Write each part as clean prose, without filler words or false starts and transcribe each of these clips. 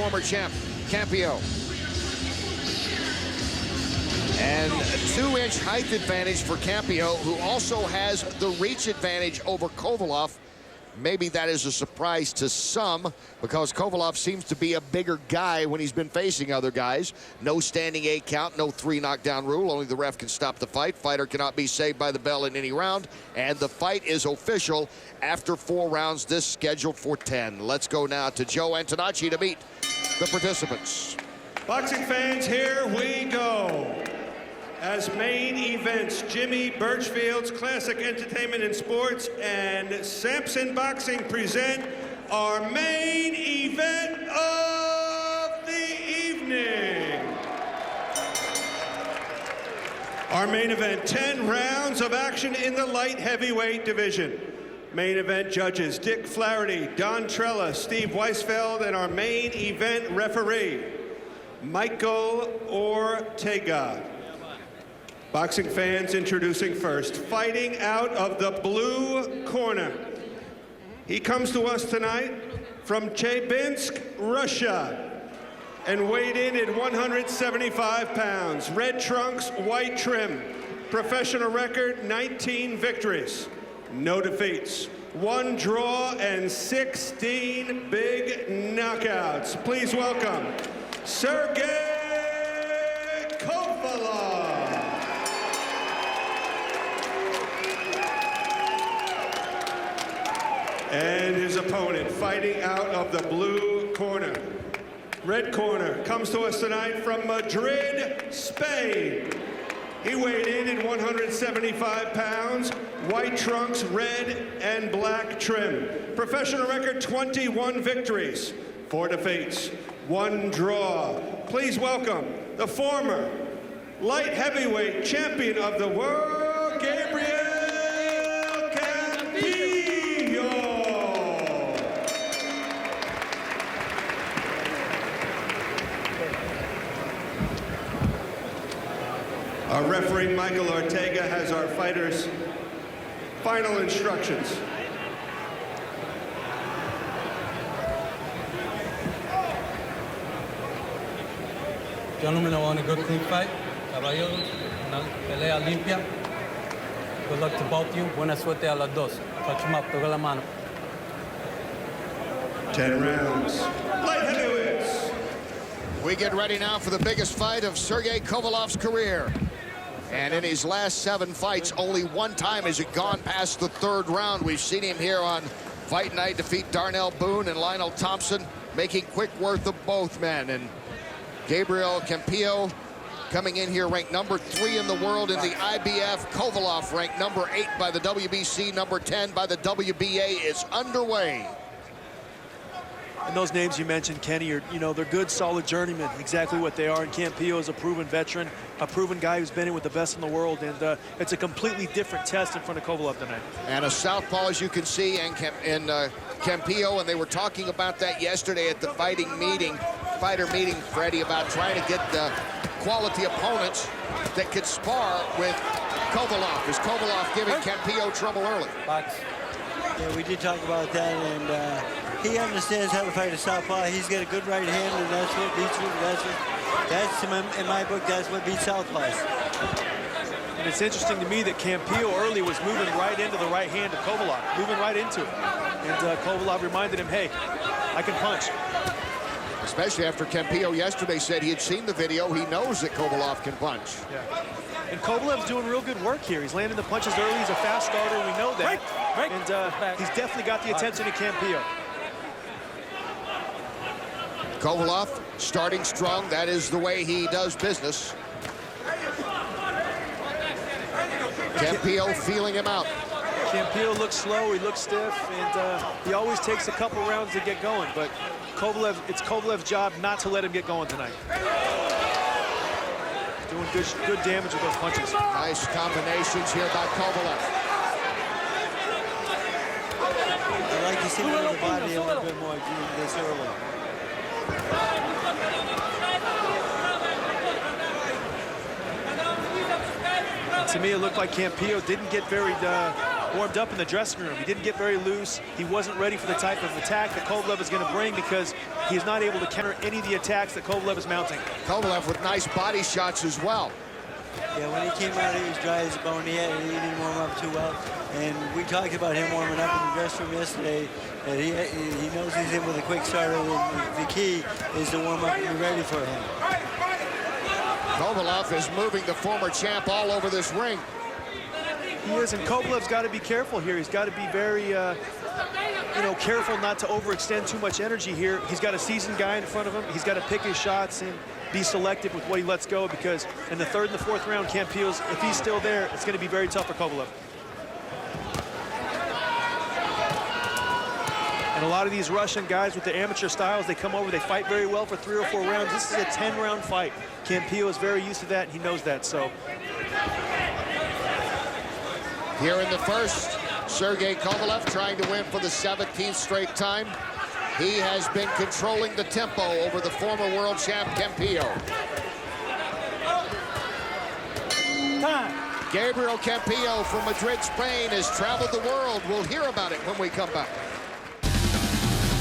former champ, Campillo. And a 2-inch height advantage for Campillo, who also has the reach advantage over Kovalev. Maybe that is a surprise to some, because Kovalev seems to be a bigger guy when he's been facing other guys. No standing 8 count, no 3 knockdown rule. Only the ref can stop the fight. Fighter cannot be saved by the bell in any round. And the fight is official after 4 rounds, this scheduled for 10. Let's go now to Joe Antonacci to meet the participants. Boxing fans, here we go. As main events, Jimmy Birchfield's Classic Entertainment and Sports and Sampson Boxing present our main event of the evening. Our main event, 10 rounds of action in the light heavyweight division. Main event judges Dick Flaherty, Don Trella, Steve Weisfeld, and our main event referee, Michael Ortega. Boxing fans, introducing first, fighting out of the blue corner. He comes to us tonight from Chelyabinsk, Russia, and weighed in at 175 pounds. Red trunks, white trim. Professional record, 19 victories. No defeats. 1 draw and 16 big knockouts. Please welcome Sergey Kovalev. And his opponent, fighting out of the blue corner. Red corner comes to us tonight from Madrid, Spain. He weighed in at 175 pounds, white trunks, red and black trim. Professional record, 21 victories, 4 defeats, 1 draw. Please welcome the former light heavyweight champion of the world, Gabriel Campillo. Our referee, Michael Ortega, has our fighters' final instructions. Gentlemen, I want a good clean fight. Caballeros, una pelea limpia. Good luck to both of you. Buena suerte a las dos. Touch them up, toca la mano. 10 rounds. Light heavyweights. We get ready now for the biggest fight of Sergey Kovalev's career. And in his last 7 fights, only 1 time has it gone past the 3rd round. We've seen him here on Fight Night defeat Darnell Boone and Lionel Thompson, making quick work of both men. And Gabriel Campillo coming in here ranked number 3 in the world in the IBF. Kovalev ranked number 8 by the WBC, number 10 by the WBA is underway. And those names you mentioned, Kenny, are, they're good, solid journeymen, exactly what they are. And Campillo is a proven veteran, a proven guy who's been in with the best in the world. And it's a completely different test in front of Kovalev tonight. And a southpaw, as you can see, and Campillo, and they were talking about that yesterday at the fighter meeting, Freddie, about trying to get the quality opponents that could spar with Kovalev. Is Kovalev giving Campillo trouble early? Yeah, we did talk about that, and he understands how to fight a southpaw. He's got a good right hand, and that's what beats him. That's in my book, that's what beats southpaws. And it's interesting to me that Campillo early was moving right into the right hand of Kovalev, moving right into it. And Kovalev reminded him, hey, I can punch. Especially after Campillo yesterday said he had seen the video. He knows that Kovalev can punch. Yeah. And Kovalev's doing real good work here. He's landing the punches early. He's a fast starter. We know that. Break. And he's definitely got the attention of Campillo. Kovalev starting strong. That is the way he does business. Campillo feeling him out. Campillo looks slow. He looks stiff. And he always takes a couple rounds to get going. But it's Kovalev's job not to let him get going tonight. Doing good damage with those punches. Nice combinations here by Kovalev. I'd like to see him move the body a little bit more this early. To me, it looked like Campillo didn't get very warmed up in the dressing room. He didn't get very loose. He wasn't ready for the type of attack that Kovalev is going to bring, because he's not able to counter any of the attacks that Kovalev is mounting. Kovalev with nice body shots as well. Yeah, when he came out, he was dry as a bone. He didn't warm up too well. And we talked about him warming up in the dressing room yesterday. That he knows he's in with a quick starter. The key is to warm up and be ready for him. Kovalev is moving the former champ all over this ring. He is, and Kovalev's got to be careful here. He's got to be very, careful not to overextend too much energy here. He's got a seasoned guy in front of him. He's got to pick his shots and be selective with what he lets go, because in the third and the fourth round, Campillo's, if he's still there, it's going to be very tough for Kovalev. And a lot of these Russian guys with the amateur styles, they come over, they fight very well for 3 or 4 rounds. This is a 10-round fight. Campillo is very used to that, and he knows that. So here in the first, Sergey Kovalev trying to win for the 17th straight time. He has been controlling the tempo over the former world champ Campillo. Gabriel Campillo from Madrid, Spain has traveled the world. We'll hear about it when we come back.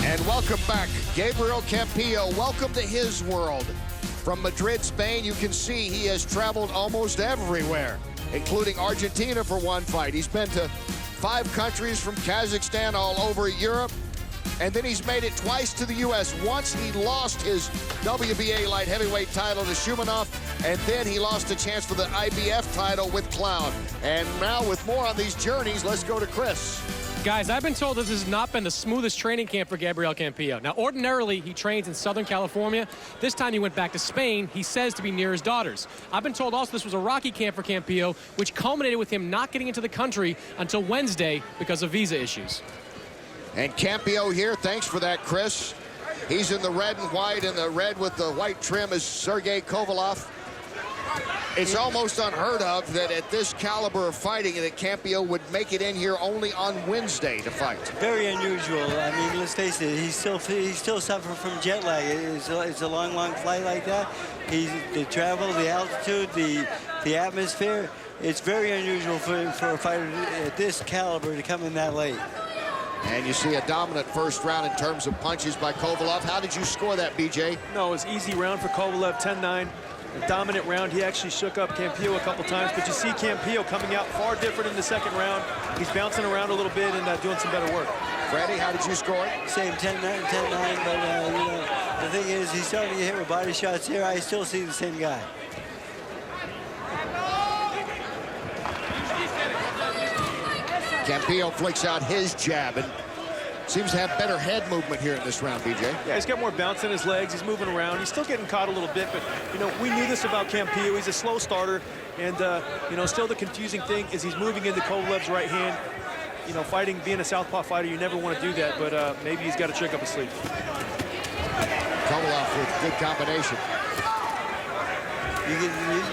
And welcome back, Gabriel Campillo. Welcome to his world. From Madrid, Spain, you can see he has traveled almost everywhere, including Argentina for one fight. He's been to 5 countries, from Kazakhstan all over Europe. And then he's made it twice to the U.S. Once he lost his WBA light heavyweight title to Shumanov, and then he lost a chance for the IBF title with Cloud. And now with more on these journeys, let's go to Chris. Guys, I've been told this has not been the smoothest training camp for Gabriel Campillo. Now, ordinarily, he trains in Southern California. This time he went back to Spain, he says, to be near his daughters. I've been told also this was a rocky camp for Campillo, which culminated with him not getting into the country until Wednesday because of visa issues. And Campillo here, thanks for that, Chris. He's in the red and white, and the red with the white trim is Sergey Kovalev. It's almost unheard of that at this caliber of fighting that Campillo would make it in here only on Wednesday to fight. Very unusual. I mean, let's face it, he still suffers from jet lag. It's a long flight like that. The travel, the altitude, the atmosphere. It's very unusual for a fighter at this caliber to come in that late. And you see a dominant first round in terms of punches by Kovalev. How did you score that, BJ? no, it was easy round for Kovalev, 10-9. A dominant round. He actually shook up Campillo a couple times, but you see Campillo coming out far different in the second round. He's bouncing around a little bit and doing some better work. Freddie, how did you score it? Same 10-9, but the thing is, he's starting to get hit with body shots here. I still see the same guy. Campillo flicks out his jab and seems to have better head movement here in this round, BJ. Yeah, he's got more bounce in his legs. He's moving around. He's still getting caught a little bit, but, we knew this about Campillo. He's a slow starter, and, still the confusing thing is he's moving into Kovalev's right hand. Fighting, being a southpaw fighter, you never want to do that, but maybe he's got a trick up his sleeve. Kovalev with good combination.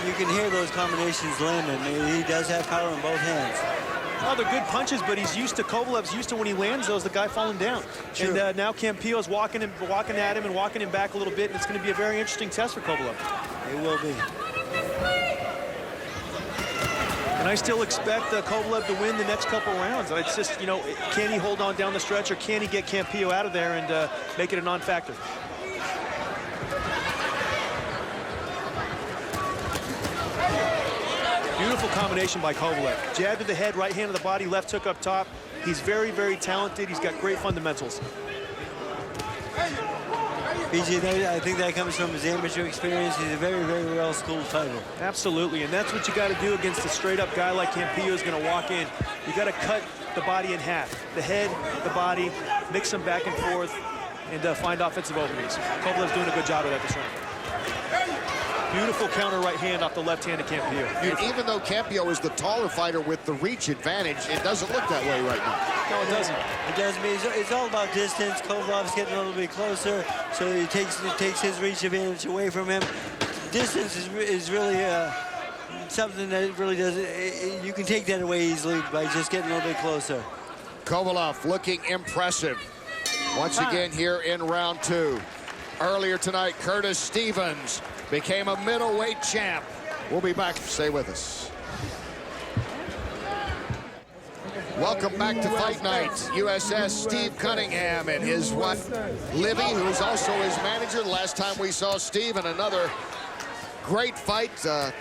You can hear those combinations landing. He does have power in both hands. Oh, they're good punches, but he's used to, Kovalev's used to when he lands those, the guy falling down. Sure. And now Campillo's walking at him and walking him back a little bit, and it's going to be a very interesting test for Kovalev. It will be. And I still expect Kovalev to win the next couple rounds. It's just, can he hold on down the stretch, or can he get Campillo out of there and make it a non-factor? Beautiful combination by Kovalev. Jab to the head, right hand to the body, left hook up top. He's very, very talented. He's got great fundamentals. BJ, I think that comes from his amateur experience. He's a very, very well-schooled fighter. Absolutely, and that's what you got to do against a straight-up guy like Campillo is going to walk in. You got to cut the body in half. The head, the body, mix them back and forth, and find offensive openings. Kovalev's doing a good job of that this round. Beautiful counter right hand off the left hand of Campillo. And even though Campillo is the taller fighter with the reach advantage, it doesn't look that way right now. No, it doesn't. It doesn't mean it's all about distance. Kovalev's getting a little bit closer, so he takes his reach advantage away from him. Distance is really something that really doesn't. You can take that away easily by just getting a little bit closer. Kovalev looking impressive once again here in round 2. Earlier tonight, Curtis Stevens became a middleweight champ. We'll be back. Stay with us. Welcome back to Fight Night. USS Steve Cunningham and his wife, Livy, who's also his manager. The last time we saw Steve in another great fight,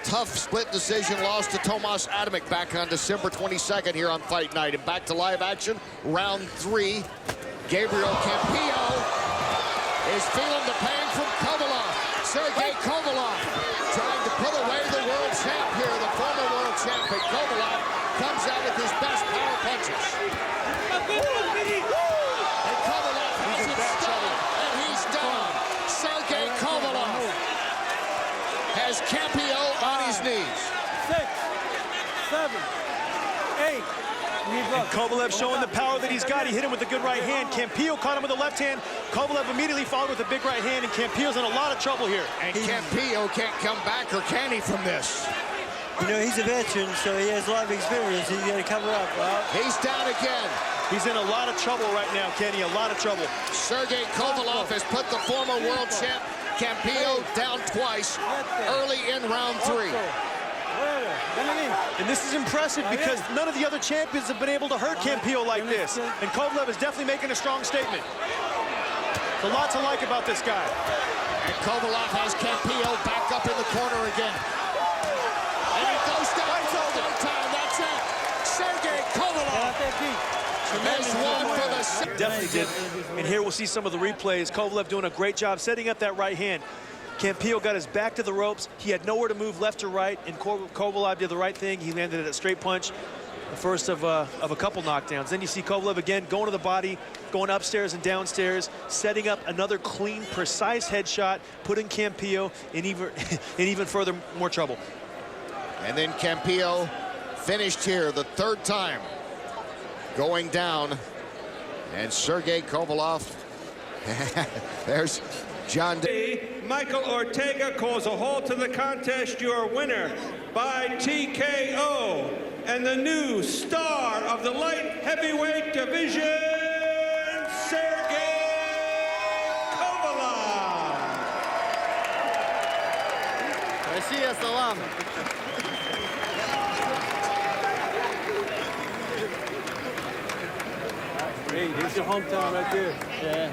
tough split decision loss to Tomas Adamek back on December 22nd here on Fight Night. And back to live action, round 3. Gabriel Campillo is feeling the pain from Kovalev. Sergey Kovalev trying to put away the world champ here, the former world champ. But Kovalev comes out with his best power punches. And Kovalev has it stopped, and he's down. Sergey Kovalev has Campillo on his knees. 6, 7, 8. And Kovalev showing the power that he's got. He hit him with a good right hand. Campillo caught him with the left hand. Kovalev immediately followed with a big right hand, and Campillo's in a lot of trouble here. And Campillo can't come back, or can he, from this? You know, he's a veteran, so he has a lot of experience. He's got to cover up. He's down again. He's in a lot of trouble right now, Kenny, a lot of trouble. Sergey Kovalev has put the former world champ Campillo down twice early in round 3. And this is impressive because none of the other champions have been able to hurt Campillo like this. And Kovalev is definitely making a strong statement. There's a lot to like about this guy. And Kovalev has Campillo back up in the corner again. And he goes down for no time. That's it. Sergey Kovalev has won for the... Definitely did. And here we'll see some of the replays. Kovalev doing a great job setting up that right hand. Campillo got his back to the ropes. He had nowhere to move left or right, and Kovalev did the right thing. He landed at a straight punch, the first of a couple knockdowns. Then you see Kovalev again going to the body, going upstairs and downstairs, setting up another clean, precise headshot, putting Campillo in even further more trouble. And then Campillo finished here the 3rd time, going down. And Sergey Kovalev, there's John. Michael Ortega calls a halt to the contest. Your winner by TKO and the new star of the light heavyweight division, Sergey Kovalev. Россия, салам. Hey, here's your hometown right there. Yeah.